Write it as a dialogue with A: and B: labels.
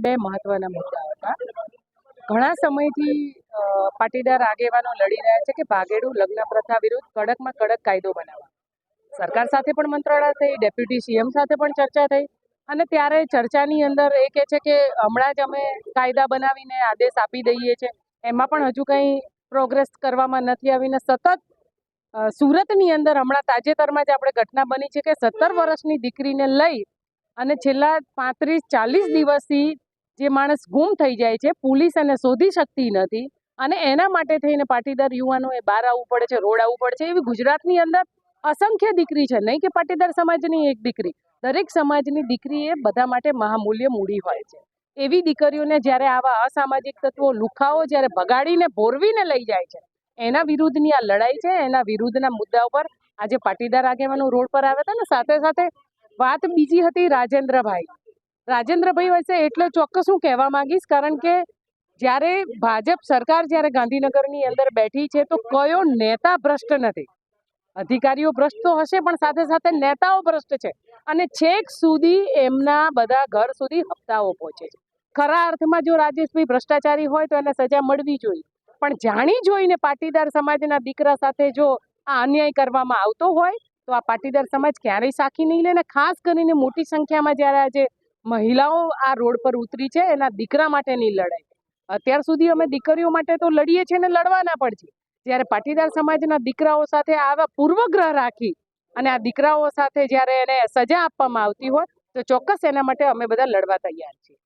A: બે મહત્વના મુદ્દા હતા. ઘણા સમયથી પાટીદાર આગેવાનો લડી રહ્યા છે કે ભાગેડુ લગ્ન પ્રથા વિરુદ્ધ કડકમાં કડક કાયદો બનાવવા. સરકાર સાથે પણ મંત્રણા થઈ, ડેપ્યુટી સીએમ સાથે પણ ચર્ચા થઈ અને ત્યારે ચર્ચાની અંદર એ કહે છે કે હમણાં જ અમે કાયદા બનાવીને આદેશ આપી દઈએ છીએ, એમાં પણ હજુ કંઈ પ્રોગ્રેસ કરવામાં નથી આવીને સતત સુરતની અંદર હમણાં તાજેતરમાં જ આપણે ઘટના બની છે કે 17 વર્ષની દીકરીને લઈ અને છેલ્લા 35-40 દિવસથી જે માણસ ગુમ થઈ જાય છે, પોલીસ એને શોધી શકતી નથી અને એના માટે થઈને પાટીદાર યુવાનોએ બહાર આવવું પડે છે, રોડ આવવું પડે છે. એવી ગુજરાતની અંદર અસંખ્ય દીકરી છે, નહીં કે પાટીદાર સમાજની એક દીકરી, દરેક સમાજની દીકરી એ બધા માટે મહામૂલ્ય મૂડી હોય છે. એવી દીકરીઓને જ્યારે આવા અસામાજિક તત્વો લુખાઓ જ્યારે ભગાડીને ભોરવીને લઈ જાય છે, એના વિરુદ્ધની આ લડાઈ છે. એના વિરુદ્ધના મુદ્દા ઉપર આજે પાટીદાર આગેવાનો રોડ પર આવ્યા હતા. ને સાથે સાથે વાત બીજી હતી રાજેન્દ્રભાઈ વિશે એટલે ચોક્કસ હું કહેવા માંગીશ, કારણ કે જ્યારે ભાજપ સરકાર જ્યારે ગાંધીનગરની અંદર બેઠી છે તો કયો નેતા ભ્રષ્ટ નથી. અધિકારીઓ ભ્રષ્ટ તો હશે પણ સાથે સાથે નેતાઓ ભ્રષ્ટ છે અને છેક સુધી એમના બધા ઘર સુધી હપ્તાઓ પહોંચે છે. ખરા અર્થમાં જો રાજેશભાઈ ભ્રષ્ટાચારી હોય તો એને સજા મળવી જોઈએ, પણ જાણી જોઈને પાટીદાર સમાજના દીકરા સાથે જો આ અન્યાય કરવામાં આવતો હોય તો આ પાટીદાર સમાજ ક્યારેય સાખી નહીં લે. ને ખાસ કરીને મોટી સંખ્યામાં જ્યારે આજે મહિલાઓ આ રોડ પર ઉતરી છે એના દીકરા માટેની લડાઈ. અત્યાર સુધી અમે દીકરીઓ માટે તો લડીએ છીએ ને લડવાના પણ છીએ. જ્યારે પાટીદાર સમાજના દીકરાઓ સાથે આવા પૂર્વગ્રહ રાખી અને આ દીકરાઓ સાથે જ્યારે એને સજા આપવામાં આવતી હોય તો ચોક્કસ એના માટે અમે બધા લડવા તૈયાર છીએ.